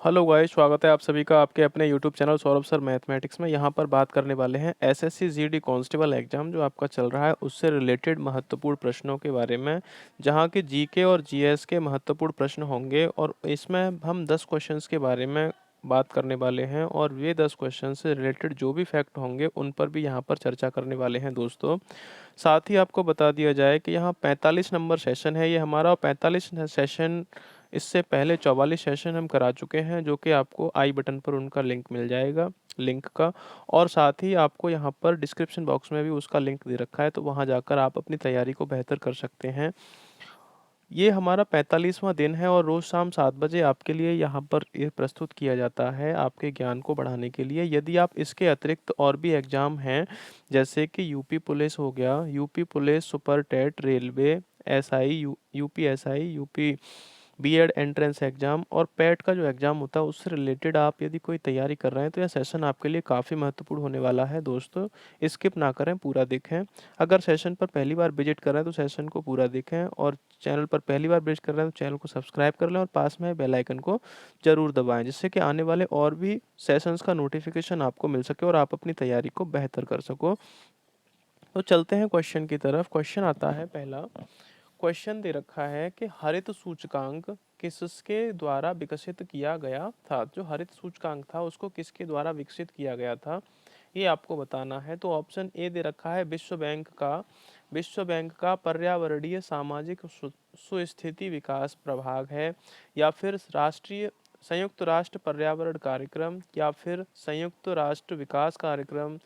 Hello guys, स्वागत है आप सभी का आपके अपने YouTube channel Saurabh sir mathematics में। यहाँ पर बात करने वाले हैं एसएससी जीडी कांस्टेबल एग्जाम जो आपका चल रहा है उससे रिलेटेड महत्वपूर्ण प्रश्नों के बारे में, जहाँ के जीके और जीएस के महत्वपूर्ण प्रश्न होंगे और इसमें हम 10 क्वेश्चंस के बारे में बात करने वाले हैं और ये 10 क्वेश्चन से रिलेटेड जो भी फैक्ट होंगे उन पर भी यहाँ पर चर्चा करने वाले हैं दोस्तों। साथ ही आपको बता दिया जाए कि यहाँ 45 नंबर सेशन है ये हमारा, और 45 सेशन इससे पहले 44 सेशन हम करा चुके हैं, जो कि आपको आई बटन पर उनका लिंक मिल जाएगा, लिंक का। और साथ ही आपको यहाँ पर डिस्क्रिप्शन बॉक्स में भी उसका लिंक दे रखा है, तो वहाँ जाकर आप अपनी तैयारी को बेहतर कर सकते हैं। ये हमारा 45वां दिन है और रोज़ शाम 7 बजे आपके लिए यहाँ पर ये प्रस्तुत किया जाता है आपके ज्ञान को बढ़ाने के लिए। यदि आप इसके अतिरिक्त और भी एग्ज़ाम हैं, जैसे कि यूपी पुलिस हो गया, UP police, super TET, railway, SI, UP SI, UP BEd entrance exam और पेट का जो एग्ज़ाम होता है उससे रिलेटेड आप यदि कोई तैयारी कर रहे हैं, तो यह सेशन आपके लिए काफ़ी महत्वपूर्ण होने वाला है दोस्तों। स्किप ना करें, पूरा देखें। अगर सेशन पर पहली बार विजिट कर रहे हैं तो सेशन को पूरा देखें, और चैनल पर पहली बार विजिट कर रहे हैं तो चैनल को सब्सक्राइब कर लें और पास में बेल आइकन को ज़रूर दबाएं, जिससे कि आने वाले और भी सेशंस का नोटिफिकेशन आपको मिल सके और आप अपनी तैयारी को बेहतर कर सको। तो चलते हैं क्वेश्चन की तरफ। क्वेश्चन आता है पहला। क्वेश्चन दे रखा है कि हरित सूचकांक किसके द्वारा विकसित किया गया था। जो हरित सूचकांक था उसको किसके द्वारा विकसित किया गया था, ये आपको बताना है। तो ऑप्शन ए दे रखा है विश्व बैंक का पर्यावरणीय सामाजिक सुस्थिति विकास प्रभाग है, या फिर राष्ट्रीय संयुक्त राष्ट्र पर्यावरण कार्यक्रम, या फिर संयुक्त राष्ट्र विकास कार्यक्रम,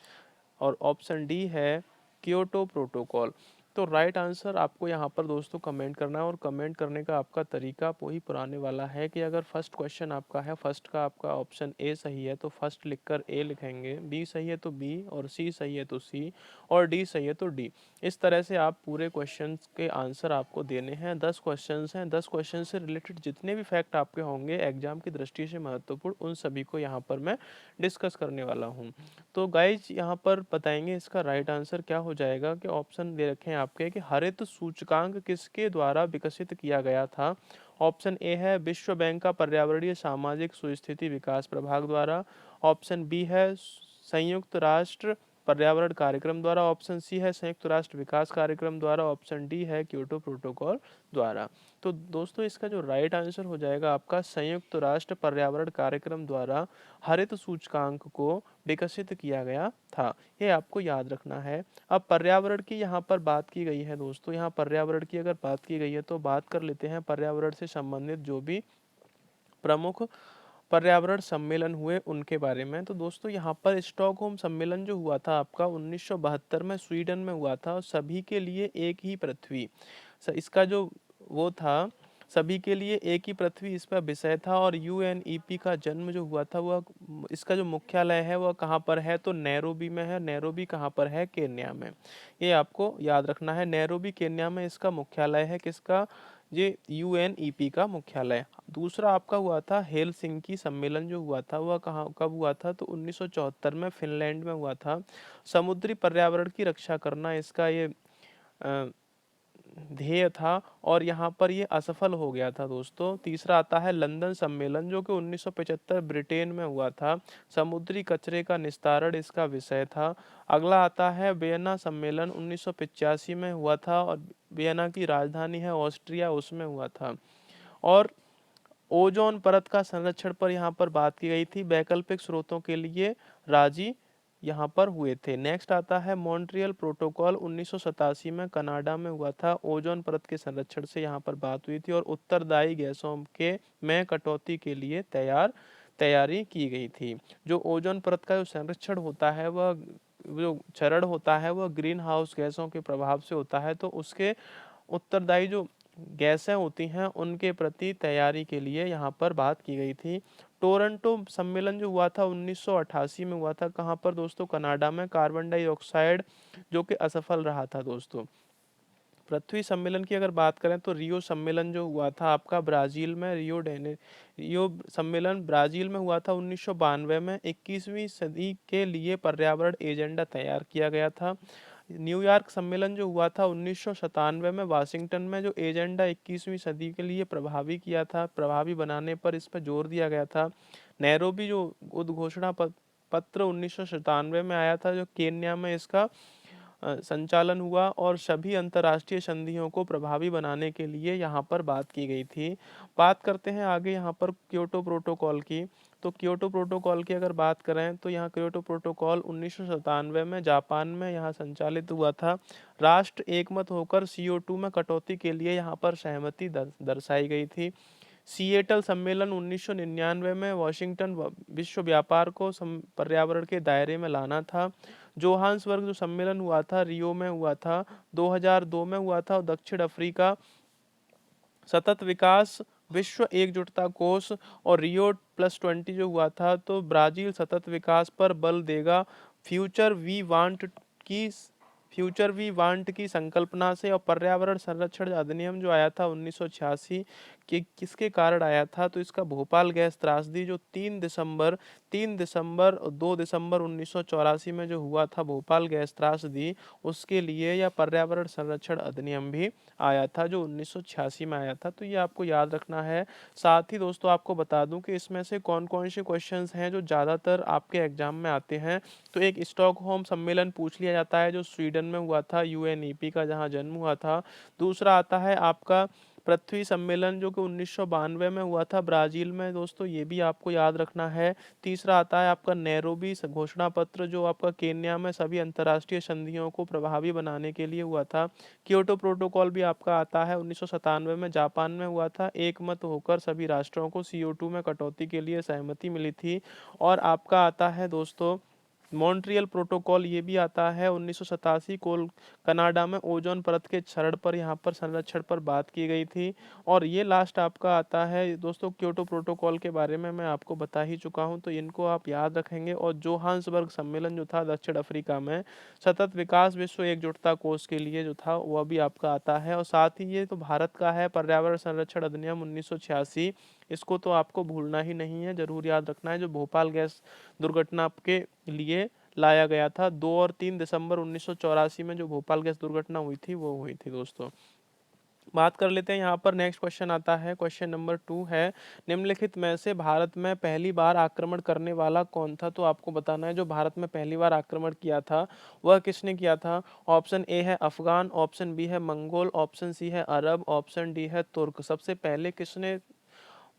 और ऑप्शन डी है क्योटो प्रोटोकॉल। तो राइट आंसर आपको यहाँ पर दोस्तों कमेंट करना है, और कमेंट करने का आपका तरीका वही पुराने वाला है कि अगर फर्स्ट क्वेश्चन आपका है, फर्स्ट का आपका ऑप्शन ए सही है तो फर्स्ट लिखकर ए लिखेंगे, बी सही है तो बी, और सी सही है तो सी, और डी सही है तो डी। इस तरह से आप पूरे क्वेश्चन के आंसर आपको देने हैं। 10 क्वेश्चन हैं, 10 क्वेश्चन से रिलेटेड जितने भी फैक्ट आपके होंगे एग्जाम की दृष्टि से महत्वपूर्ण, उन सभी को यहाँ पर मैं डिस्कस करने वाला हूँ। तो गाइज यहाँ पर बताएंगे इसका राइट आंसर क्या हो जाएगा। कि ऑप्शन दे रखे हैं आपके कि हरित सूचकांक किसके द्वारा विकसित किया गया था। ऑप्शन ए है विश्व बैंक का पर्यावरणीय सामाजिक सुस्थिति विकास प्रभाग द्वारा। ऑप्शन बी है संयुक्त राष्ट्र पर्यावरण कार्यक्रम द्वारा। ऑप्शन सी है संयुक्त राष्ट्र विकास कार्यक्रम द्वारा। ऑप्शन डी है क्योटो प्रोटोकॉल द्वारा। तो दोस्तों इसका जो राइट आंसर हो जाएगा आपका संयुक्त राष्ट्र पर्यावरण कार्यक्रम द्वारा हरित सूचकांक को विकसित किया गया था। ये आपको याद रखना है। अब पर्यावरण की यहाँ पर बात की गई है दोस्तों, यहाँ पर्यावरण की अगर बात की गई है तो बात कर लेते हैं पर्यावरण से संबंधित जो भी प्रमुख पर्यावरण सम्मेलन हुए उनके बारे में। तो दोस्तों यहाँ पर स्टॉकहोम सम्मेलन जो हुआ था आपका 1972 में स्वीडन में हुआ था, और सभी के लिए एक ही पृथ्वी, इसका जो वो था, सभी के लिए एक ही पृथ्वी इसका विषय था। और यूएनईपी का जन्म जो हुआ था वह, इसका जो मुख्यालय है वह कहाँ पर है, तो नैरोबी में है। नैरोबी कहाँ पर है, केन्या में। ये आपको याद रखना है, नैरोबी केन्या में इसका मुख्यालय है। किसका, ये यूएनईपी का मुख्यालय। दूसरा आपका हुआ था हेलसिंकी सम्मेलन जो हुआ था वह कहाँ कब हुआ था, तो 1974 में फिनलैंड में हुआ था। समुद्री पर्यावरण की रक्षा करना इसका ये ध्येय था, और यहाँ पर ये असफल हो गया था दोस्तों। तीसरा आता है लंदन सम्मेलन जो कि 1975 ब्रिटेन में हुआ था। समुद्री कचरे का निस्तारण इसका विषय था। अगला आता है वियना सम्मेलन 1985 में हुआ था, और वियना की राजधानी है ऑस्ट्रिया, उसमें हुआ था। और ओजोन परत का संरक्षण पर यहाँ पर बात की गई थी। वैकल्पिक स्रोतों के लिए राजी यहाँ पर हुए थे। नेक्स्ट आता है मॉन्ट्रियल प्रोटोकॉल 1987 में कनाडा में हुआ था। ओजोन परत के संरक्षण से यहाँ पर बात हुई थी, और उत्तरदायी गैसों के में कटौती के लिए तैयारी की गई थी। जो ओजोन परत का जो संरक्षण होता है वह जो चरण होता है वह ग्रीन हाउस गैसों के प्रभाव से होता है, तो उसके उत्तरदायी जो गैसें होती हैं उनके प्रति तैयारी के लिए यहाँ पर बात की गई थी। टोरंटो सम्मेलन जो हुआ था 1988 में हुआ था, कहाँ पर दोस्तों, कनाडा में। कार्बन डाइऑक्साइड जो कि असफल रहा था दोस्तों। पृथ्वी सम्मेलन की अगर बात करें तो रियो सम्मेलन जो हुआ था आपका ब्राजील में, रियो सम्मेलन ब्राजील में हुआ था 1992 में। 21वीं सदी के लिए पर्यावरण एजेंडा तैयार किया गया था। न्यूयॉर्क सम्मेलन जो हुआ था 1997 में वाशिंगटन में, जो एजेंडा 21वीं सदी के लिए प्रभावी किया था, प्रभावी बनाने पर इस पर जोर दिया गया था। नैरोबी जो उद्घोषणा पत्र 1997 में आया था, जो केन्या में इसका संचालन हुआ, और सभी अंतर्राष्ट्रीय संधियों को प्रभावी बनाने के लिए यहाँ पर बात की गई थी। बात करते हैं आगे यहाँ पर क्योटो प्रोटोकॉल की। तो क्योटो प्रोटोकॉल की अगर बात करें तो यहाँ क्योटो प्रोटोकॉल 1997 में जापान में यहाँ संचालित हुआ था। राष्ट्र एकमत होकर CO2 में कटौती के लिए यहाँ पर सहमति दर्शाई गई थी। सिएटल सम्मेलन 1999 में वाशिंगटन विश्व व्यापार को पर्यावरण के दायरे में लाना था। जोहान्सबर्ग जो सम्मेलन हुआ था रियो में हुआ था, 2002 में हुआ था। और दक्षिण अफ्रीका सतत विकास विश्व एकजुटता कोष और Rio+20 जो हुआ था, तो ब्राजील सतत विकास पर बल देगा। फ्यूचर वी वांट की संकल्पना से। और पर्यावरण संरक्षण अधिनियम जो आया था 1986 कि किसके कारण आया था, तो इसका भोपाल गैस त्रासदी जो 3 दिसंबर और 2 दिसंबर 1984 में जो हुआ था भोपाल गैस त्रासदी, उसके लिए यह पर्यावरण संरक्षण अधिनियम भी आया था जो 1986 में आया था। तो ये आपको याद रखना है। साथ ही दोस्तों आपको बता दूं कि इसमें से कौन कौन से क्वेश्चंस हैं जो ज़्यादातर आपके एग्जाम में आते हैं। तो एक स्टॉकहोम सम्मेलन पूछ लिया जाता है जो स्वीडन में हुआ था, UNEP का जहाँ जन्म हुआ था। दूसरा आता है आपका पृथ्वी सम्मेलन जो कि 1992 में हुआ था ब्राजील में, दोस्तों ये भी आपको याद रखना है। तीसरा आता है आपका नैरोबी घोषणा पत्र जो आपका केन्या में सभी अंतर्राष्ट्रीय संधियों को प्रभावी बनाने के लिए हुआ था। क्योटो प्रोटोकॉल भी आपका आता है 1997 में जापान में हुआ था। एक मत होकर सभी राष्ट्रों को CO2 में कटौती के लिए सहमति मिली थी। और आपका आता है दोस्तों मॉन्ट्रियल प्रोटोकॉल, ये भी आता है 1987 कनाडा में ओजोन परत के क्षरण पर यहाँ पर संरक्षण पर बात की गई थी। और ये लास्ट आपका आता है दोस्तों क्योटो प्रोटोकॉल के बारे में मैं आपको बता ही चुका हूँ, तो इनको आप याद रखेंगे। और जोहान्सबर्ग सम्मेलन जो था दक्षिण अफ्रीका में सतत विकास विश्व एकजुटता कोष के लिए जो था वह भी आपका आता है। और साथ ही ये तो भारत का है पर्यावरण संरक्षण अधिनियम 1986, इसको तो आपको भूलना ही नहीं है, जरूर याद रखना है, जो भोपाल गैस दुर्घटना के लिए लाया गया था। 2 और 3 दिसंबर 1984 में जो भोपाल गैस दुर्घटना हुई थी वो हुई थी दोस्तों। बात कर लेते हैं यहाँ पर। नेक्स्ट क्वेश्चन आता है, क्वेश्चन नंबर 2 है, निम्नलिखित में से भारत में पहली बार आक्रमण करने वाला कौन था। तो आपको बताना है जो भारत में पहली बार आक्रमण किया था वह किसने किया था। ऑप्शन ए है अफगान, ऑप्शन बी है मंगोल, ऑप्शन सी है अरब, ऑप्शन डी है तुर्क। सबसे पहले किसने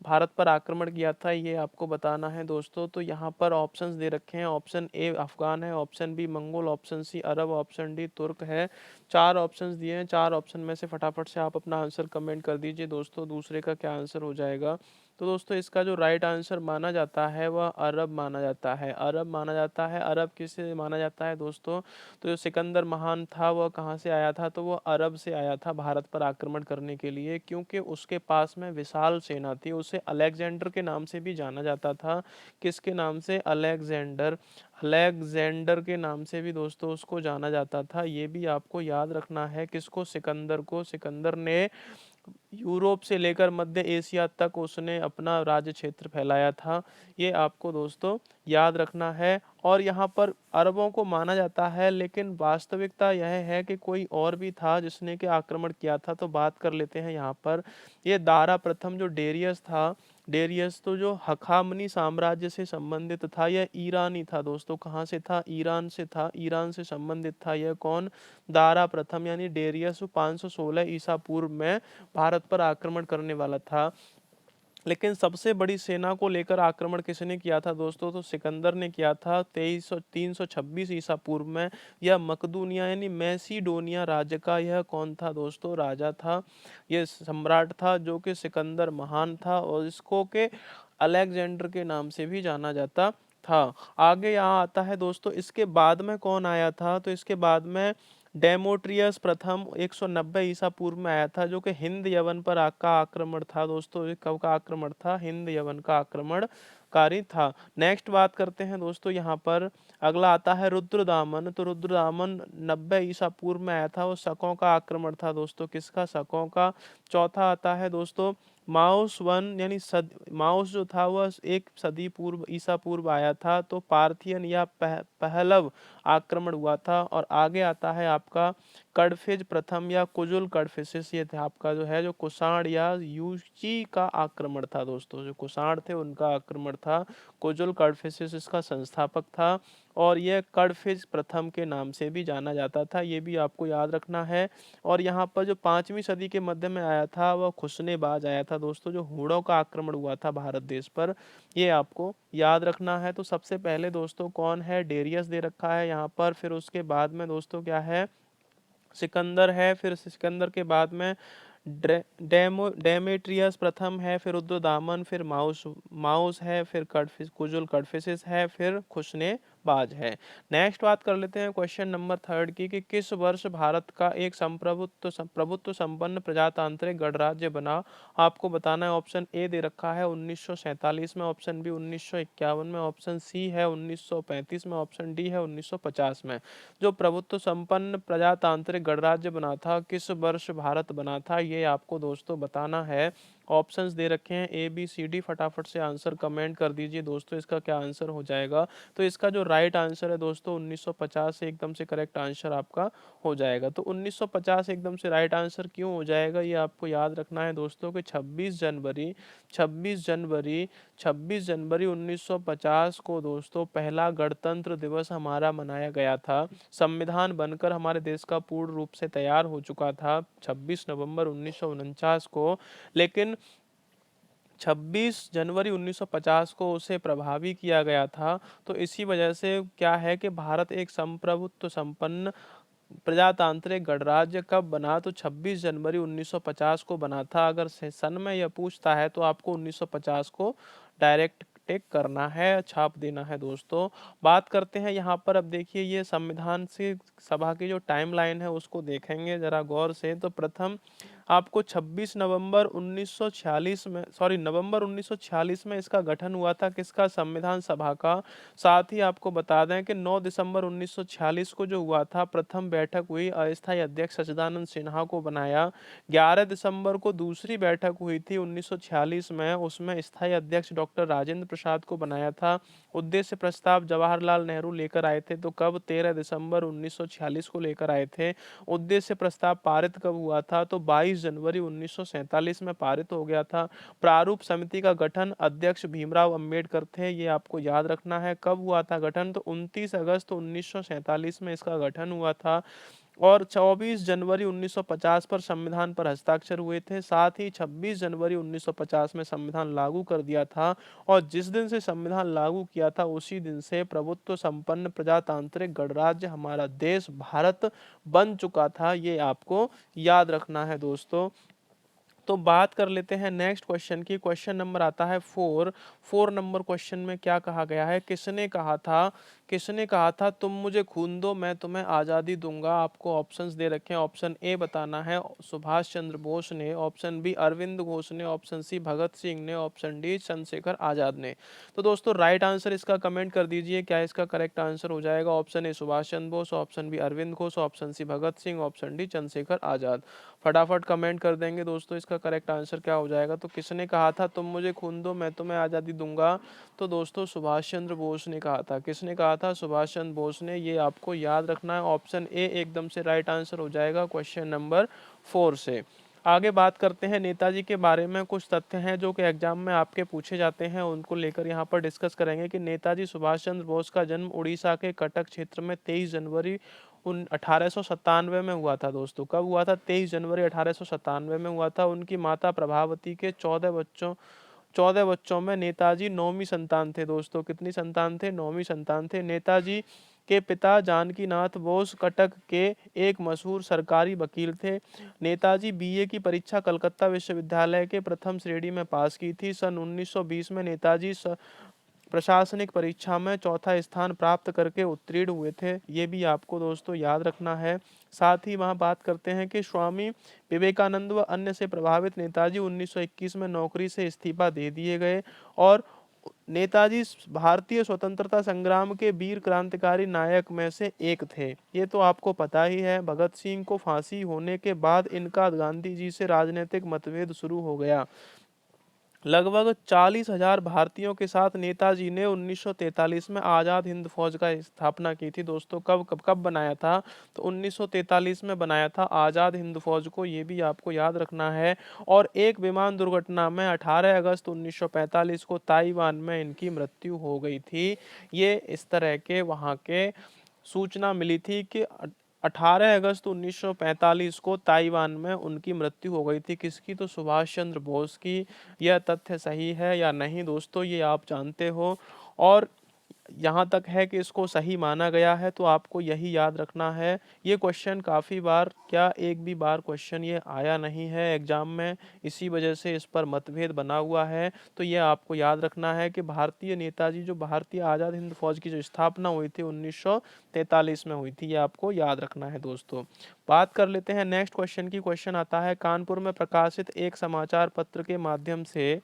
भारत पर आक्रमण किया था ये आपको बताना है दोस्तों। तो यहाँ पर ऑप्शंस दे रखे हैं, ऑप्शन ए अफगान है, option B Mongol, option C Arab, option D Turk है। 4 ऑप्शंस दिए हैं, 4 ऑप्शन में से फटाफट से आप अपना आंसर कमेंट कर दीजिए दोस्तों, दूसरे का क्या आंसर हो जाएगा। तो दोस्तों इसका जो राइट आंसर माना जाता है वह अरब माना जाता है, अरब माना जाता है। अरब किसे माना जाता है दोस्तों, तो जो सिकंदर महान था वह कहाँ से आया था, तो वह अरब से आया था भारत पर आक्रमण करने के लिए, क्योंकि उसके पास में विशाल सेना थी। उसे अलेक्जेंडर के नाम से भी जाना जाता था। किसके नाम से, अलेक्जेंडर, अलेक्जेंडर के नाम से भी दोस्तों उसको जाना जाता था। ये भी आपको याद रखना है, किसको, सिकंदर को। सिकंदर ने यूरोप से लेकर मध्य एशिया तक उसने अपना राज्य क्षेत्र फैलाया था, ये आपको दोस्तों याद रखना है। और यहाँ पर अरबों को माना जाता है, लेकिन वास्तविकता यह है कि कोई और भी था जिसने के आक्रमण किया था। तो बात कर लेते हैं यहाँ पर, ये दारा प्रथम जो डेरियस था, डेरियस तो जो हखामनी साम्राज्य से संबंधित था, यह ईरानी था दोस्तों। कहाँ से था, ईरान से था, ईरान से संबंधित था। यह कौन, दारा प्रथम यानी डेरियस 516 ईसा पूर्व में भारत पर आक्रमण करने वाला था। लेकिन सबसे बड़ी सेना को लेकर आक्रमण किसने किया था दोस्तों, तो सिकंदर ने किया था 326 ईसा पूर्व में। यह मकदूनिया यानी मैसिडोनिया राज्य का यह कौन था दोस्तों, राजा था, यह सम्राट था जो कि सिकंदर महान था, और इसको के अलेक्जेंडर के नाम से भी जाना जाता था। आगे यहाँ आता है दोस्तों, इसके बाद में कौन आया था, तो इसके बाद में डेमोट्रियस प्रथम 190 ईसा पूर्व में आया था, जो कि हिंद यवन पर का आक्रमण था दोस्तों। कब का आक्रमण था, हिंद यवन का आक्रमणकारी था। नेक्स्ट बात करते हैं दोस्तों, यहाँ पर अगला आता है रुद्रदामन। तो रुद्रदामन 90 ईसा पूर्व में आया था, वो शकों का आक्रमण था दोस्तों। किसका, शकों का। चौथा आता है दोस्तों माउस वन यानी माउस जो था वह एक सदी पूर्व ईसा पूर्व आया था, तो पार्थियन या पहलव आक्रमण हुआ था। और आगे आता है आपका कड़फिज प्रथम या कुजुल कड़फिसिस, ये था आपका जो है जो कुषाण या यूची का आक्रमण था दोस्तों, जो कुषाण थे उनका आक्रमण था। कुजुल कड़फिसिस इसका संस्थापक था और यह कड़फिज प्रथम के नाम से भी जाना जाता था, ये भी आपको याद रखना है। और यहाँ पर जो 5वीं सदी के मध्य में आया था वह खुसनेबाज आया था दोस्तों, जो हूणों का आक्रमण हुआ था भारत देश पर, ये आपको याद रखना है। तो सबसे पहले दोस्तों कौन है, डेरियस दे रखा है यहाँ पर, फिर उसके बाद में दोस्तों क्या है, सिकंदर है, फिर सिकंदर के बाद में डेमेट्रियस प्रथम है, फिर उद्योदामन, फिर माउस माउस है, फिर कडफिस कुजुल कडफिसिस है, फिर खुशनेबाज है। नेक्स्ट बात कर लेते हैं क्वेश्चन नंबर 3 की, कि किस वर्ष भारत का एक प्रभुत्व संपन्न प्रजातांत्रिक गणराज्य बना। आपको बताना है, ऑप्शन ए दे रखा है 1947 में, ऑप्शन बी 1951 में, ऑप्शन सी है 1935 में, ऑप्शन डी है 1950 में। जो प्रभुत्व संपन्न प्रजातांत्रिक गणराज्य बना था, किस वर्ष भारत बना था, ये आपको दोस्तों बताना है। ऑप्शंस दे रखे हैं ए बी सी डी, फटाफट से आंसर कमेंट कर दीजिए दोस्तों, इसका क्या आंसर हो जाएगा। तो इसका जो राइट आंसर है दोस्तों 1950 से एकदम से करेक्ट आंसर आपका हो जाएगा। तो 1950 एकदम से राइट आंसर क्यों हो जाएगा, ये आपको याद रखना है दोस्तों कि 26 जनवरी 1950 को दोस्तों पहला गणतंत्र दिवस हमारा मनाया गया था। संविधान बनकर हमारे देश का पूर्ण रूप से तैयार हो चुका था 26 नवंबर 1949 को, लेकिन 26 जनवरी 1950 को उसे प्रभावी किया गया था। तो इसी वजह से क्या है कि भारत एक संप्रभुत्व संपन्न प्रजातांत्रिक गणराज्य कब बना, तो 26 जनवरी 1950 को बना था। अगर सन में यह पूछता है तो आपको 1950 को डायरेक्ट टिक करना है, छाप देना है दोस्तों। बात करते हैं यहाँ पर, अब देखिए ये संविधान से सभा की जो टाइमलाइन है उसको देखेंगे जरा गौर से। तो प्रथम आपको 26 नवंबर 1946 में, सॉरी नवंबर 1946 में इसका गठन हुआ था, किसका, संविधान सभा का। साथ ही आपको बता दें कि 9 दिसंबर 1946 को जो हुआ था प्रथम बैठक हुई, अस्थायी अध्यक्ष सच्चिदानंद सिन्हा को बनाया। 11 दिसंबर को दूसरी बैठक हुई थी 1946 में, उसमें स्थायी अध्यक्ष डॉक्टर राजेंद्र प्रसाद को बनाया था। उद्देश्य प्रस्ताव जवाहरलाल नेहरू लेकर आए थे, तो कब, 13 दिसंबर 1946 को लेकर आए थे। उद्देश्य प्रस्ताव पारित कब हुआ था, तो 22 जनवरी 1947 में पारित हो गया था। प्रारूप समिति का गठन अध्यक्ष भीमराव अंबेडकर थे, ये आपको याद रखना है। कब हुआ था गठन, तो 29 अगस्त 1947 में इसका गठन हुआ था। और 24 जनवरी 1950 पर संविधान पर हस्ताक्षर हुए थे। साथ ही 26 जनवरी 1950 में संविधान लागू कर दिया था। और जिस दिन से संविधान लागू किया था उसी दिन से प्रभुत्व संपन्न प्रजातांत्रिक गणराज्य हमारा देश भारत बन चुका था, ये आपको याद रखना है दोस्तों। तो बात कर लेते हैं नेक्स्ट क्वेश्चन की। क्वेश्चन नंबर आता है 4 नंबर क्वेश्चन में क्या कहा गया है, किसने कहा था तुम मुझे खून दो मैं तुम्हें आज़ादी दूंगा। आपको ऑप्शंस दे रखे हैं, ऑप्शन ए बताना है सुभाष चंद्र बोस ने, ऑप्शन बी अरविंद घोष ने, ऑप्शन सी भगत सिंह ने, ऑप्शन डी चंद्रशेखर आजाद ने। तो दोस्तों राइट आंसर इसका कमेंट कर दीजिए, क्या इसका करेक्ट आंसर हो जाएगा। Option A Subhash Chandra Bose, option B Arvind Ghosh, option C Bhagat Singh, option D Chandrashekhar Azad. फटाफट कमेंट कर देंगे दोस्तों, इसका करेक्ट आंसर क्या हो जाएगा। तो किसने कहा था तुम मुझे खून दो मैं तुम्हें आज़ादी दूंगा, तो दोस्तों सुभाष चंद्र बोस ने कहा था। किसने कहा था, सुभाष चंद्र बोस ने, ये आपको याद रखना है। ऑप्शन ए एकदम से राइट आंसर हो जाएगा क्वेश्चन नंबर 4 से। आगे बात करते हैं नेताजी के बारे में, कुछ तथ्य हैं जो कि एग्जाम में आपके पूछे जाते हैं, उनको लेकर यहाँ पर डिस्कस करेंगे। कि नेताजी सुभाष चंद्र बोस का जन्म उड़ीसा के कटक क्षेत्र में 23 जनवरी 1897 में हुआ था दोस्तों। कब हुआ था, 23 जनवरी 1897 में हुआ था। उनकी माता प्रभावती के 14 बच्चों में नेताजी 9वीं संतान थे दोस्तों। कितनी संतान थे, 9वीं संतान थे। नेताजी के पिता जानकी नाथ बोस कटक के एक मशहूर सरकारी वकील थे। नेताजी बीए की परीक्षा कलकत्ता विश्वविद्यालय के प्रथम श्रेणी में पास की थी। सन 1920 में नेताजी प्रशासनिक परीक्षा में चौथा स्थान प्राप्त करके उत्तीर्ण हुए थे, ये भी आपको दोस्तों याद रखना है। साथ ही वहाँ बात करते हैं कि स्वामी विवेकानंद व अन्य से प्रभावित नेताजी 1921 में नौकरी से इस्तीफा दे दिए गए। और नेताजी भारतीय स्वतंत्रता संग्राम के वीर क्रांतिकारी नायक में से एक थे, ये तो आपको पता ही है। भगत सिंह को फांसी होने के बाद इनका गांधी जी से राजनीतिक मतभेद शुरू हो गया। लगभग 40,000 भारतीयों के साथ नेताजी ने 1943 में आज़ाद हिंद फौज का स्थापना की थी। दोस्तों कब बनाया था? तो 1943 में बनाया था आज़ाद हिंद फौज को, ये भी आपको याद रखना है। और एक विमान दुर्घटना में 18 अगस्त 1945 को ताइवान में इनकी मृत्यु हो गई थी। ये इस तरह के वहाँ के सूचना मिली थी कि 18 अगस्त 1945 को ताइवान में उनकी मृत्यु हो गई थी। किसकी? तो सुभाष चंद्र बोस की। यह तथ्य सही है या नहीं दोस्तों, ये आप जानते हो। और यहाँ तक है कि इसको सही माना गया है, तो आपको यही याद रखना है। ये क्वेश्चन काफ़ी बार, क्या एक भी बार क्वेश्चन ये आया नहीं है एग्जाम में, इसी वजह से इस पर मतभेद बना हुआ है। तो ये आपको याद रखना है कि भारतीय नेताजी, जो भारतीय आज़ाद हिंद फौज की जो स्थापना हुई थी 1943 में हुई थी, ये आपको याद रखना है दोस्तों। बात कर लेते हैं नेक्स्ट क्वेश्चन की। क्वेश्चन आता है, कानपुर में प्रकाशित एक समाचार पत्र के माध्यम से,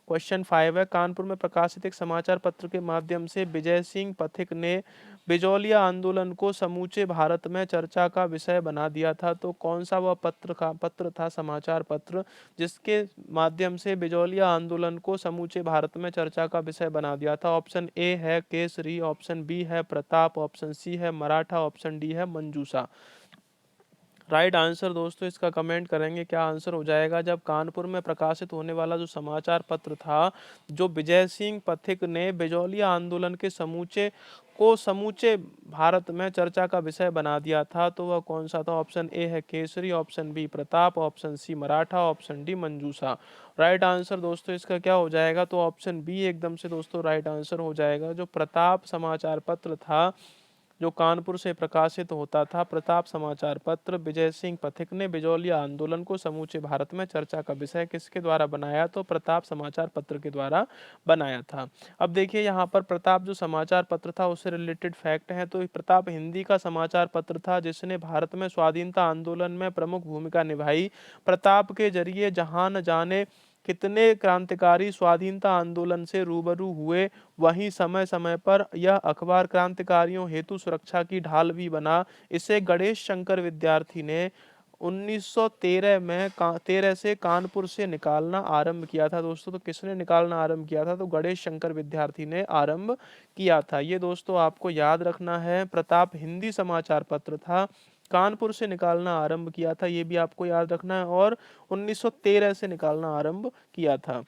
क्वेश्चन 5 है, कानपुर में प्रकाशित एक समाचार पत्र के माध्यम से विजय सिंह पथिक ने बिजौलिया आंदोलन को समूचे भारत में चर्चा का विषय बना दिया था। तो कौन सा वह पत्र था, समाचार पत्र, जिसके माध्यम से बिजौलिया आंदोलन को समूचे भारत में चर्चा का विषय बना दिया था? ऑप्शन ए है केसरी, ऑप्शन बी है प्रताप, ऑप्शन सी है मराठा, ऑप्शन डी है मंजूषा। राइट आंसर दोस्तों इसका कमेंट करेंगे, क्या आंसर हो जाएगा? जब कानपुर में प्रकाशित होने वाला जो समाचार पत्र था, जो विजय सिंह पथिक ने बिजौलिया आंदोलन के समूचे भारत में चर्चा का विषय बना दिया था, तो वह कौन सा था? ऑप्शन ए है Kesari, option B Pratap, option C Maratha, option D Manjusha. Right answer दोस्तों इसका क्या हो जाएगा? तो ऑप्शन बी एकदम से दोस्तों राइट आंसर हो जाएगा। जो प्रताप समाचार पत्र था, जो कानपुर से प्रकाशित होता था, प्रताप समाचार पत्र, विजय सिंह पथिक ने बिजौलिया आंदोलन को समूचे भारत में चर्चा का विषय किसके द्वारा बनाया? तो प्रताप समाचार पत्र के द्वारा बनाया था। अब देखिए यहाँ पर प्रताप जो समाचार पत्र था उससे रिलेटेड फैक्ट है। तो प्रताप हिंदी का समाचार पत्र था जिसने भारत में स्वाधीनता आंदोलन में प्रमुख भूमिका निभाई। प्रताप के जरिए जहां न जाने कितने क्रांतिकारी स्वाधीनता आंदोलन से रूबरू हुए, वहीं समय समय पर यह अखबार क्रांतिकारियों हेतु सुरक्षा की ढाल भी बना। इसे गणेश शंकर विद्यार्थी ने 1913 में 13 से कानपुर से निकालना आरंभ किया था दोस्तों। तो किसने निकालना आरंभ किया था? तो गणेश शंकर विद्यार्थी ने आरंभ किया था। ये दोस्तों आपको याद रखना है। प्रताप हिंदी समाचार पत्र था, कानपुर से निकालना आरंभ किया था, ये भी आपको याद रखना है। और 1913 से निकालना आरंभ किया था।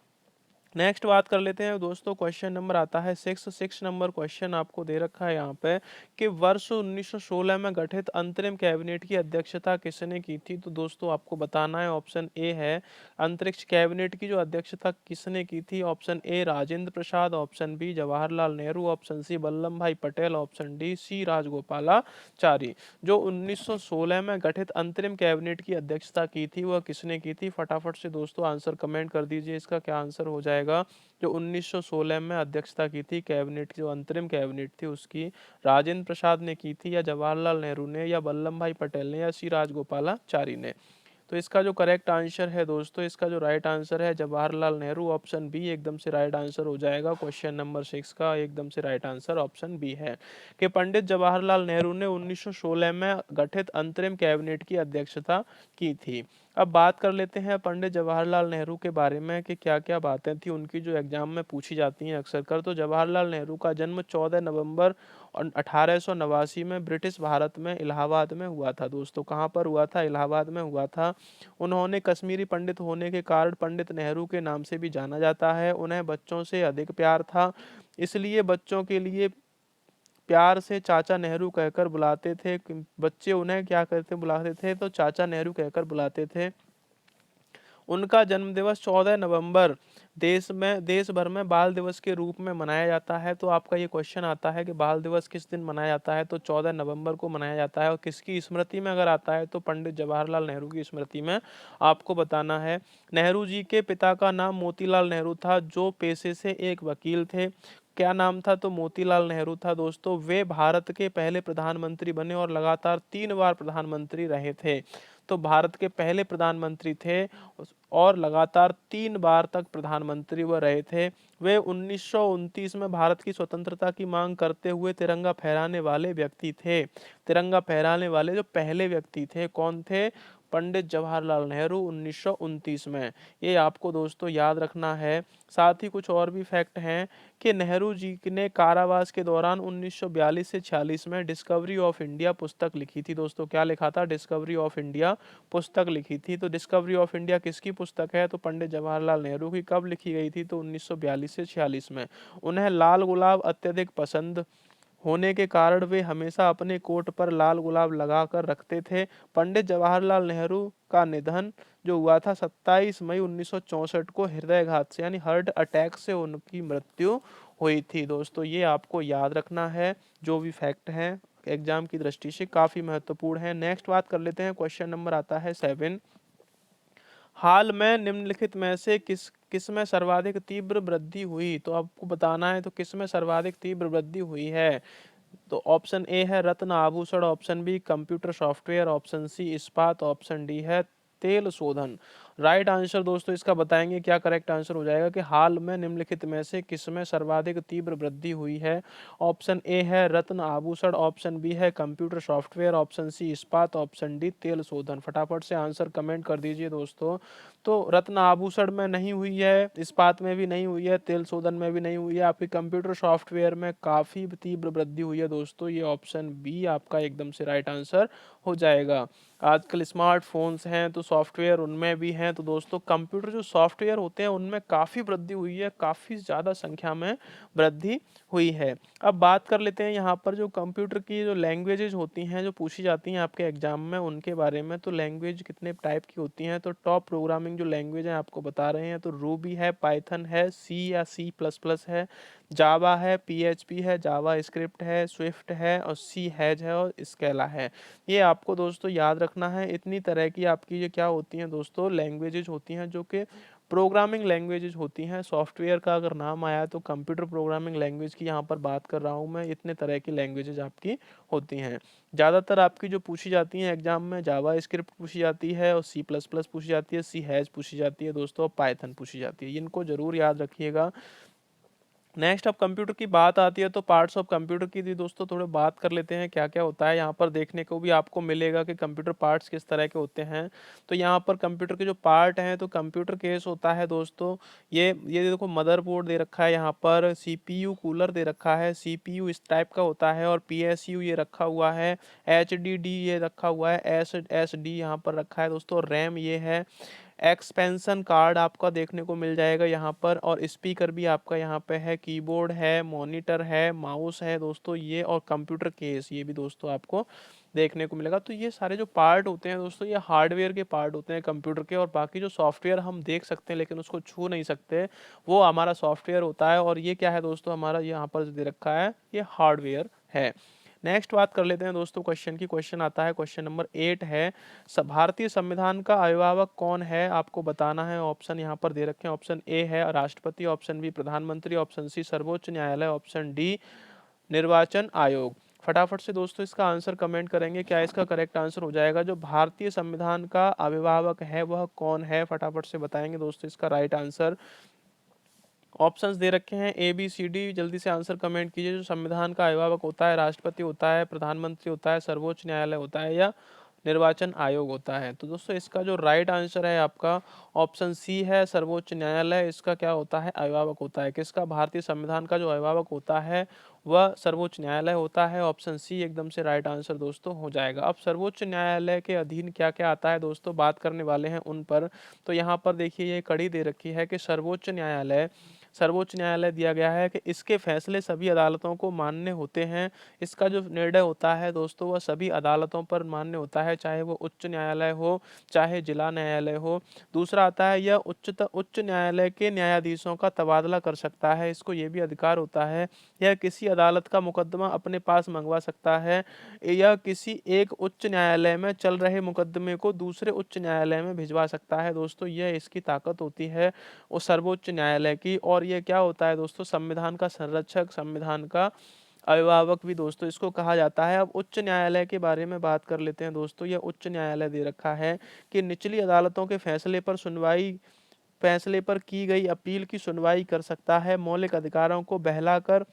नेक्स्ट बात कर लेते हैं दोस्तों। क्वेश्चन नंबर आता है 6 नंबर क्वेश्चन आपको दे रखा है यहाँ पे कि वर्ष 1916 में गठित अंतरिम कैबिनेट की अध्यक्षता किसने की थी? तो दोस्तों आपको बताना है। ऑप्शन ए है अंतरिक्ष कैबिनेट की जो अध्यक्षता किसने की थी? Option A Rajendra Prasad, option B Jawaharlal Nehru, option C Vallabh Bhai Patel, option D C Rajagopalachari. जो 1916 में गठित अंतरिम कैबिनेट की अध्यक्षता की थी वह किसने की थी? फटाफट से दोस्तों आंसर कमेंट कर दीजिए, इसका क्या आंसर हो जाएगा? जो 1916 में अध्यक्षता की थी कैबिनेट की, जो अंतरिम कैबिनेट थी उसकी, राजेंद्र प्रसाद ने की थी या जवाहरलाल नेहरू ने या वल्लभ भाई पटेल ने या सी राजगोपालाचारी ने? तो इसका जो करेक्ट आंसर है दोस्तों, इसका जो राइट आंसर है जवाहरलाल नेहरू, ऑप्शन बी एकदम से राइट आंसर हो जाएगा। क्वेश्चन नंबर 6 का एकदम से राइट आंसर ऑप्शन बी है कि पंडित जवाहरलाल नेहरू ने 1916 में गठित अंतरिम कैबिनेट की अध्यक्षता की थी। अब बात कर लेते हैं पंडित जवाहरलाल नेहरू के बारे में कि क्या क्या बातें थी उनकी जो एग्जाम में पूछी जाती हैं अक्सर कर। तो जवाहरलाल नेहरू का जन्म 14 नवंबर 1889 में ब्रिटिश भारत में इलाहाबाद में हुआ था दोस्तों। कहाँ पर हुआ था? इलाहाबाद में हुआ था। उन्होंने कश्मीरी पंडित होने के कारण पंडित नेहरू के नाम से भी जाना जाता है। उन्हें बच्चों से अधिक प्यार था, इसलिए बच्चों के लिए प्यार से चाचा नेहरू कहकर बुलाते थे। बच्चे उन्हें क्या करते बुलाते थे? तो चाचा नेहरू कहकर बुलाते थे। उनका जन्मदिवस 14 नवंबर देश भर में बाल दिवस के रूप में मनाया जाता है। तो आपका ये क्वेश्चन आता है कि बाल दिवस किस दिन मनाया जाता है? तो 14 नवंबर को मनाया जाता है। और किसकी स्मृति में अगर आता है तो पंडित जवाहरलाल नेहरू की स्मृति में आपको बताना है। नेहरू जी के पिता का नाम मोतीलाल नेहरू था, जो पेशे से एक वकील थे। क्या नाम था? तो मोतीलाल नेहरू था दोस्तों। वे भारत के पहले प्रधानमंत्री बने और लगातार 3 बार प्रधानमंत्री रहे थे। तो भारत के पहले प्रधानमंत्री थे और लगातार 3 बार तक प्रधानमंत्री वह रहे थे। वे 1929 में भारत की स्वतंत्रता की मांग करते हुए तिरंगा फहराने वाले व्यक्ति थे। तिरंगा फहराने वाले जो पहले व्यक्ति थे कौन थे? पंडित जवाहरलाल नेहरू 1929 में। ये आपको दोस्तों याद रखना है। साथ ही कुछ और भी फैक्ट हैं कि नेहरू जी ने कारावास के दौरान 1942 से 46 में डिस्कवरी ऑफ इंडिया पुस्तक लिखी थी दोस्तों। क्या लिखा था? डिस्कवरी ऑफ इंडिया पुस्तक लिखी थी। तो डिस्कवरी ऑफ इंडिया किसकी पुस्तक है? तो पंडित जवाहरलाल नेहरू की। कब लिखी गई थी? तो 1942 से 46 में। उन्हें लाल गुलाब अत्यधिक पसंद होने के कारण वे हमेशा अपने कोट पर लाल गुलाब लगा कर रखते थे। पंडित जवाहरलाल नेहरू का निधन जो हुआ था 27 मई 1964 को हृदयघात से यानी हार्ट अटैक से उनकी मृत्यु हुई थी दोस्तों। ये आपको याद रखना है। जो भी फैक्ट हैं एग्जाम की दृष्टि से काफी महत्वपूर्ण है। नेक्स्ट बात कर लेते हैं। क्वेश्चन नंबर आता है 7। हाल में निम्नलिखित में से किसमें सर्वाधिक तीव्र वृद्धि हुई? तो आपको बताना है तो किसमें सर्वाधिक तीव्र वृद्धि हुई है। तो ऑप्शन ए है रत्न आभूषण, option B computer software, option C इस्पात, ऑप्शन डी है तेल शोधन। राइट आंसर दोस्तों इसका बताएंगे क्या करेक्ट आंसर हो जाएगा कि हाल में निम्नलिखित में से किसमें सर्वाधिक तीव्र वृद्धि हुई है। ऑप्शन ए है रत्न आभूषण, ऑप्शन बी है कंप्यूटर सॉफ्टवेयर, ऑप्शन सी इस्पात, ऑप्शन डी तेल शोधन। फटाफट से आंसर कमेंट कर दीजिए दोस्तों। तो रत्न आभूषण में नहीं हुई है, इस्पात में भी नहीं हुई है, तेल शोधन में भी नहीं हुई है, आपकी कंप्यूटर सॉफ्टवेयर में काफी तीव्र वृद्धि हुई है दोस्तों। ये ऑप्शन बी आपका एकदम से राइट आंसर हो जाएगा। आजकल स्मार्टफोन्स हैं तो सॉफ्टवेयर उनमें भी हैं। तो दोस्तों कंप्यूटर जो सॉफ्टवेयर होते हैं उनमें काफ़ी वृद्धि हुई है, काफ़ी ज़्यादा संख्या में वृद्धि हुई है। अब बात कर लेते हैं यहाँ पर जो कंप्यूटर की जो लैंग्वेजेज होती हैं जो पूछी जाती हैं आपके एग्जाम में उनके बारे में। तो लैंग्वेज कितने टाइप की होती हैं? तो टॉप प्रोग्रामिंग जो लैंग्वेज है आपको बता रहे हैं। तो रूबी है, पाइथन है, सी या सी प्लस प्लस है, जावा है, पीएचपी है, जावा स्क्रिप्ट है, स्विफ्ट है और सी हैज है और स्केला है। ये आपको दोस्तों याद रखना है। इतनी तरह की आपकी ये क्या होती हैं दोस्तों लैंग्वेजेज होती हैं जो कि प्रोग्रामिंग लैंग्वेजेज होती हैं। सॉफ्टवेयर का अगर नाम आया तो कंप्यूटर प्रोग्रामिंग लैंग्वेज की यहाँ पर बात कर रहा हूँ मैं। इतने तरह की लैंग्वेजेज आपकी होती हैं। ज़्यादातर आपकी जो पूछी जाती हैं एग्जाम में जावा स्क्रिप्ट पूछी जाती है और सी प्लस प्लस पूछी जाती है, सी हैज पूछी जाती है दोस्तों, पाइथन पूछी जाती है। इनको जरूर याद रखिएगा। नेक्स्ट अब कंप्यूटर की बात आती है तो पार्ट्स ऑफ कंप्यूटर की भी दोस्तों थोड़े बात कर लेते हैं क्या क्या होता है। यहाँ पर देखने को भी आपको मिलेगा कि कंप्यूटर पार्ट्स किस तरह के होते हैं। तो यहाँ पर कंप्यूटर के जो पार्ट हैं तो कंप्यूटर केस होता है दोस्तों। ये देखो मदरबोर्ड दे रखा है, यहाँ पर सीपीयू कूलर दे रखा है, सीपीयू इस टाइप का होता है और पीएसयू ये रखा हुआ है, एचडीडी ये रखा हुआ है, एसएसडी यहाँ पर रखा है दोस्तों, रैम ये है, एक्सपेंशन कार्ड आपका देखने को मिल जाएगा यहाँ पर और स्पीकर भी आपका यहाँ पे है, कीबोर्ड है, मॉनिटर है, माउस है दोस्तों ये, और कंप्यूटर केस ये भी दोस्तों आपको देखने को मिलेगा। तो ये सारे जो पार्ट होते हैं दोस्तों ये हार्डवेयर के पार्ट होते हैं कंप्यूटर के, और बाकी जो सॉफ्टवेयर हम देख सकते हैं लेकिन उसको छू नहीं सकते वो हमारा सॉफ्टवेयर होता है। और ये क्या है दोस्तों हमारा यहाँ पर जो दे रखा है ये हार्डवेयर है। नेक्स्ट बात कर लेते हैं दोस्तों क्वेश्चन की। क्वेश्चन आता है क्वेश्चन नंबर 8 है भारतीय संविधान का अभिभावक कौन है? आपको बताना है। ऑप्शन यहाँ पर दे रखे हैं। ऑप्शन ए है राष्ट्रपति, ऑप्शन बी प्रधानमंत्री, ऑप्शन सी सर्वोच्च न्यायालय, ऑप्शन डी निर्वाचन आयोग। फटाफट से दोस्तों इसका आंसर कमेंट करेंगे क्या इसका करेक्ट आंसर हो जाएगा। जो भारतीय संविधान का अभिभावक है वह कौन है? फटाफट से बताएंगे दोस्तों इसका राइट आंसर। ऑप्शंस दे रखे हैं ए बी सी डी, जल्दी से आंसर कमेंट कीजिए। जो संविधान का अभिभावक होता है राष्ट्रपति होता है, प्रधानमंत्री होता है, सर्वोच्च न्यायालय होता है या निर्वाचन आयोग होता है। तो दोस्तों इसका जो राइट आंसर है आपका ऑप्शन सी है, सर्वोच्च न्यायालय इसका क्या होता है अभिभावक होता है। किसका? भारतीय संविधान का जो अभिभावक होता है वह सर्वोच्च न्यायालय होता है। ऑप्शन सी एकदम से राइट आंसर दोस्तों हो जाएगा। अब सर्वोच्च न्यायालय के अधीन क्या क्या आता है दोस्तों बात करने वाले हैं उन पर। तो यहाँ पर देखिए ये कड़ी दे रखी है कि सर्वोच्च न्यायालय दिया गया है कि इसके फैसले सभी अदालतों को मान्य होते हैं। इसका जो निर्णय होता है दोस्तों वह सभी अदालतों पर मान्य होता है, चाहे वो उच्च न्यायालय हो चाहे जिला न्यायालय हो। दूसरा आता है यह उच्च न्यायालय के न्यायाधीशों का तबादला कर सकता है, इसको ये भी अधिकार होता है। यह किसी अदालत का मुकदमा अपने पास मंगवा सकता है। यह किसी एक उच्च न्यायालय में चल रहे मुकदमे को दूसरे उच्च न्यायालय में भिजवा सकता है दोस्तों। यह इसकी ताकत होती है उस सर्वोच्च न्यायालय की। और ये क्या होता है दोस्तों संविधान का संरक्षक, संविधान का अभिभावक भी दोस्तों इसको कहा जाता है। अब उच्च न्यायालय के बारे में बात कर लेते हैं दोस्तों। यह उच्च न्यायालय दे रखा है कि निचली अदालतों के फैसले पर की गई अपील की सुनवाई कर सकता है, मौलिक अधिकारों को बहलाकर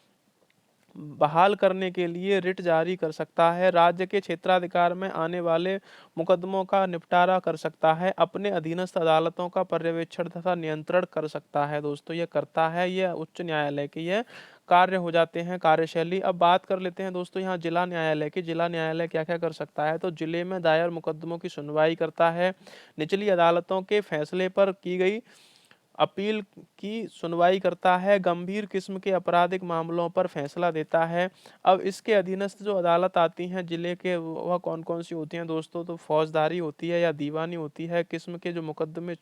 बहाल करने के लिए रिट जारी कर सकता है, राज्य के क्षेत्राधिकार में आने वाले मुकदमों का निपटारा कर सकता है, अपने अधीनस्थ अदालतों का पर्यवेक्षण तथा नियंत्रण कर सकता है। दोस्तों ये करता है, ये उच्च न्यायालय के ये कार्य हो जाते हैं, कार्यशैली। अब बात कर लेते हैं दोस्तों यहाँ जिला न्यायालय की। जिला न्यायालय क्या क्या कर सकता है, तो जिले में दायर मुकदमों की सुनवाई करता है, निचली अदालतों के फैसले पर की गई अपील की सुनवाई करता है, गंभीर किस्म के आपराधिक मामलों पर फैसला देता है। अब इसके अधीनस्थ जो अदालत आती हैं जिले के, वह कौन कौन सी होती हैं दोस्तों, तो फौजदारी होती है या दीवानी होती है, किस्म के जो मुकदमे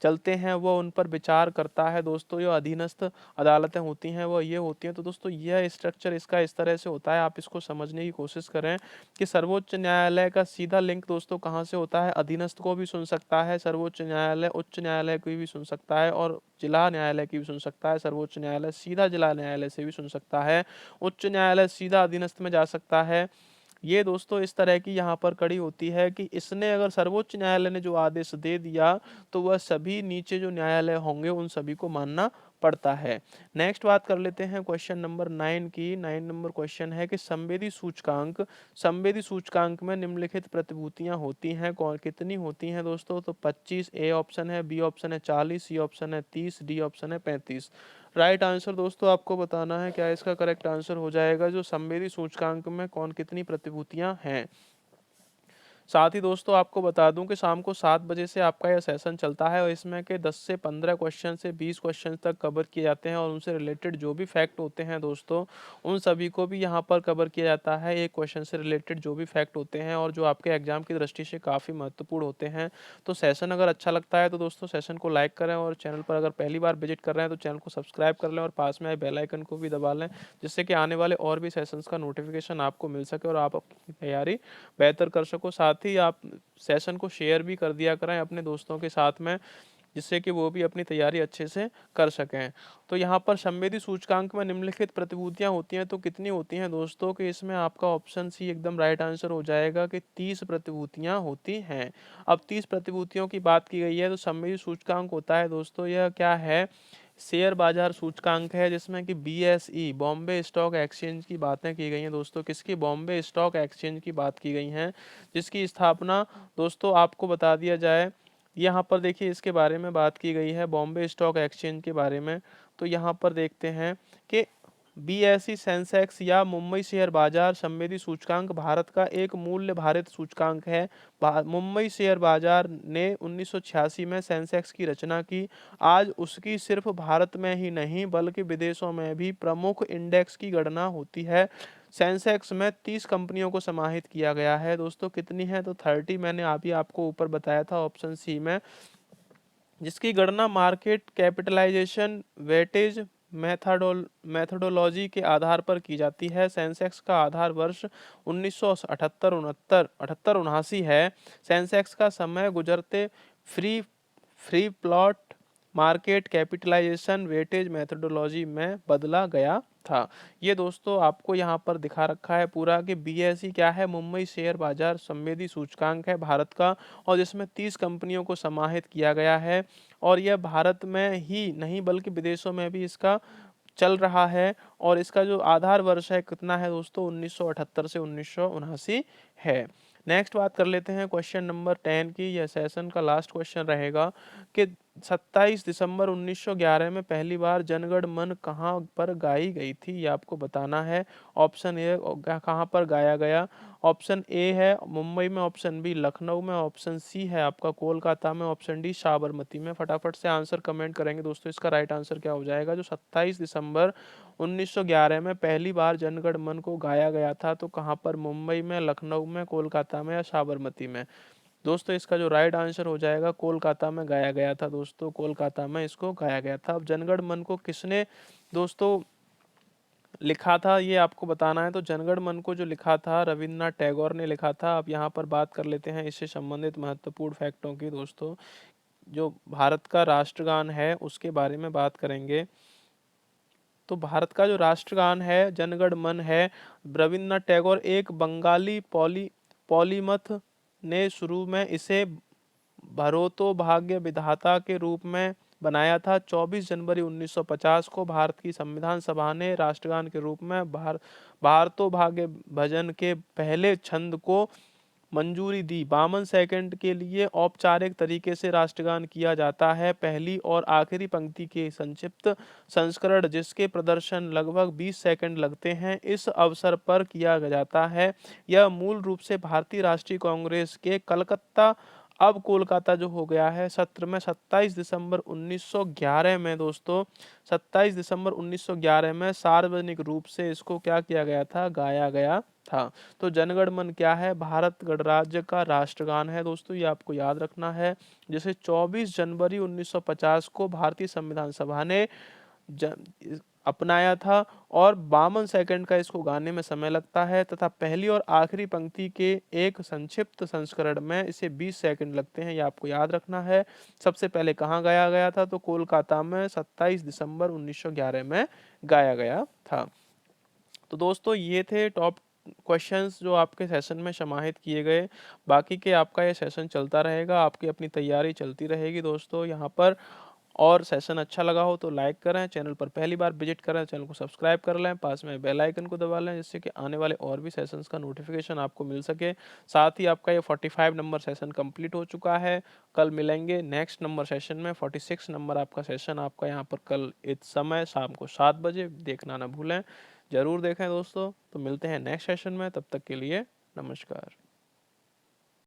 चलते हैं वो उन पर विचार करता है। दोस्तों जो अधीनस्थ अदालतें होती हैं वो ये होती हैं। तो दोस्तों यह स्ट्रक्चर इसका इस तरह से होता है, आप इसको समझने की कोशिश करें कि सर्वोच्च न्यायालय का सीधा लिंक दोस्तों कहाँ से होता है, अधीनस्थ को भी सुन सकता है सर्वोच्च न्यायालय, उच्च न्यायालय को भी सुन सकता है और जिला न्यायालय की भी सुन सकता है। सर्वोच्च न्यायालय सीधा जिला न्यायालय से भी सुन सकता है, उच्च न्यायालय सीधा अधीनस्थ में जा सकता है। ये दोस्तों इस तरह की यहाँ पर कड़ी होती है कि इसने अगर सर्वोच्च न्यायालय ने जो आदेश दे दिया तो वह सभी नीचे जो न्यायालय होंगे उन सभी को मानना पड़ता है। नेक्स्ट बात कर लेते हैं क्वेश्चन नंबर 9 की। 9 नंबर क्वेश्चन है कि संवेदी सूचकांक, संवेदी सूचकांक में निम्नलिखित प्रतिभूतियां होती हैं, कौन कितनी होती हैं दोस्तों, तो 25 ए ऑप्शन है, बी ऑप्शन है 40, सी ऑप्शन है 30, डी ऑप्शन है 35। राइट आंसर दोस्तों आपको बताना है, क्या इसका करेक्ट आंसर हो जाएगा जो संवेदी सूचकांक में कौन कितनी प्रतिभूतियां हैं। साथ ही दोस्तों आपको बता दूं कि शाम को 7 बजे से आपका यह सेशन चलता है और इसमें के 10 से 15 क्वेश्चन से 20 क्वेश्चन तक कवर किए जाते हैं और उनसे रिलेटेड जो भी फैक्ट होते हैं दोस्तों उन सभी को भी यहाँ पर कवर किया जाता है। एक क्वेश्चन से रिलेटेड जो भी फैक्ट होते हैं और जो आपके एग्जाम की दृष्टि से काफ़ी महत्वपूर्ण होते हैं। तो सेशन अगर अच्छा लगता है तो दोस्तों सेशन को लाइक करें और चैनल पर अगर पहली बार विजिट कर रहे हैं तो चैनल को सब्सक्राइब कर लें और पास में आए बेल आइकन को भी दबा लें, जिससे कि आने वाले और भी सेशंस का नोटिफिकेशन आपको मिल सके और आप अपनी तैयारी बेहतर कर सको। साथ ही आप सेशन को शेयर भी कर दिया करें अपने दोस्तों के साथ में, जिससे कि वो भी अपनी तैयारी अच्छे से कर सकें। तो यहाँ पर संवेदी सूचकांक में निम्नलिखित प्रतिभूतियां होती हैं, तो कितनी होती हैं दोस्तों, कि इसमें आपका ऑप्शन सी एकदम राइट आंसर हो जाएगा कि 30 प्रतिभूतियां होती हैं। अब 30 प्रतिभूतियों की बात की गई है तो संवेदी सूचकांक होता है दोस्तों, यह क्या है, शेयर बाजार सूचकांक है, जिसमें कि बीएसई बॉम्बे स्टॉक एक्सचेंज की बातें की गई हैं दोस्तों, किसकी, बॉम्बे स्टॉक एक्सचेंज की बात की गई हैं, जिसकी स्थापना दोस्तों आपको बता दिया जाए, यहाँ पर देखिए इसके बारे में बात की गई है बॉम्बे स्टॉक एक्सचेंज के बारे में। तो यहाँ पर देखते हैं कि बीएसई सेंसेक्स या मुंबई शेयर बाजार संवेदी सूचकांक भारत का एक मूल्य भारित सूचकांक है। मुंबई शेयर बाजार ने 1986 में सेंसेक्स की रचना की। आज उसकी सिर्फ भारत में ही नहीं बल्कि विदेशों में भी प्रमुख इंडेक्स की गणना होती है। सेंसेक्स में 30 कंपनियों को समाहित किया गया है दोस्तों, कितनी है, तो 30 मैंने अभी आपको ऊपर बताया था ऑप्शन सी में, जिसकी गणना मार्केट कैपिटलाइजेशन वेटेज मेथडोलॉजी के आधार पर की जाती है। सेंसेक्स का आधार वर्ष 1978 79 है। सेंसेक्स का समय गुजरते free free float market capitalisation weightage methodology में बदला गया था। ये दोस्तों आपको यहाँ पर दिखा रखा है पूरा कि बीएसई क्या है, मुंबई शेयर बाजार संवेदी सूचकांक है भारत का, और जिसमें 30 कंपनियों को समाहित किया गया है और यह भारत में ही नहीं बल्कि विदेशों में भी इसका चल रहा है। और इसका जो आधार वर्ष है कितना है दोस्तों, 1978 से 1979 है। नेक्स्ट बात कर लेते हैं क्वेश्चन नंबर 10 की, यह सेशन का लास्ट क्वेश्चन रहेगा कि 27 दिसंबर 1911 में पहली बार जनगण मन कहाँ पर गाई गई थी, ये आपको बताना है। ऑप्शन ए कहाँ पर गाया गया, ऑप्शन ए है मुंबई में, ऑप्शन बी लखनऊ में, ऑप्शन सी है आपका कोलकाता में, ऑप्शन डी साबरमती में। फटाफट से आंसर कमेंट करेंगे दोस्तों, इसका राइट आंसर क्या हो जाएगा, जो 27 दिसंबर 1911 में पहली बार जनगण मन को गाया गया था, तो कहाँ पर, मुंबई में, लखनऊ में, कोलकाता में या साबरमती में। दोस्तों इसका जो राइट आंसर हो जाएगा कोलकाता में गाया गया था दोस्तों, कोलकाता में इसको गाया गया था। अब जनगण मन को किसने दोस्तों लिखा था ये आपको बताना है। तो जनगण मन को जो लिखा था रविन्द्रनाथ टैगोर ने लिखा था। अब यहाँ पर बात कर लेते हैं इससे संबंधित महत्वपूर्ण फैक्टों की दोस्तों, जो भारत का राष्ट्रगान है उसके बारे में बात करेंगे। तो भारत का जो राष्ट्रगान है जनगण मन है, रविन्द्रनाथ टैगोर एक बंगाली पॉलीमथ ने शुरू में इसे भरोतो भाग्य विधाता के रूप में बनाया था? 24 जनवरी 1950 को भारत की संविधान सभा ने राष्ट्रगान के रूप में भारतो भाग्य भजन के पहले छंद को मंजूरी दी। 52 सेकंड के लिए औपचारिक तरीके से राष्ट्रगान किया जाता है। पहली और आखिरी पंक्ति के संक्षिप्त संस्करण, जिसके प्रदर्शन लगभग 20 सेकंड लगते हैं, इस अवसर पर किया जाता है। यह मूल रूप से भारतीय राष्ट्रीय कांग्रेस के कलकत्ता, अब कोलकाता जो हो गया है, सत्र में 27 दिसंबर 1911 में दोस्तों, 27 दिसंबर 1911 में सार्वजनिक रूप से इसको क्या किया गया था? गाया गया था। तो जनगण मन क्या है? भारत गणराज्य का राष्ट्रगान है दोस्तों, ये आपको याद रखना है, जिसे 24 जनवरी 1950 को भारतीय संविधान सभा ने अपनाया था और 52 सेकंड का इसको गाने में समय लगता है तथा पहली और आखिरी पंक्ति के एक संक्षिप्त संस्करण में इसे 20 सेकंड लगते हैं, ये आपको याद रखना है। सबसे पहले कहाँ गाया गया था? तो कोलकाता में 27 दिसंबर 1911 में गाया गया था। तो दोस्तों ये थे टॉप क्वेश्चंस जो आपके सेशन में समाहित किए गए। बाकी के आपका ये सेशन चलता रहेगा, आपकी अपनी तैयारी चलती रहेगी दोस्तों यहाँ पर। और सेशन अच्छा लगा हो तो लाइक करें, चैनल पर पहली बार विजिट करें चैनल को सब्सक्राइब कर लें, पास में बेल आइकन को दबा लें, जिससे कि आने वाले और भी सेशंस का नोटिफिकेशन आपको मिल सके। साथ ही आपका ये 45 नंबर सेशन कंप्लीट हो चुका है। कल मिलेंगे नेक्स्ट नंबर सेशन में। 46 नंबर आपका सेशन आपका यहाँ पर कल इस समय शाम को 7 बजे, देखना ना भूलें, ज़रूर देखें दोस्तों। तो मिलते हैं नेक्स्ट सेशन में, तब तक के लिए नमस्कार।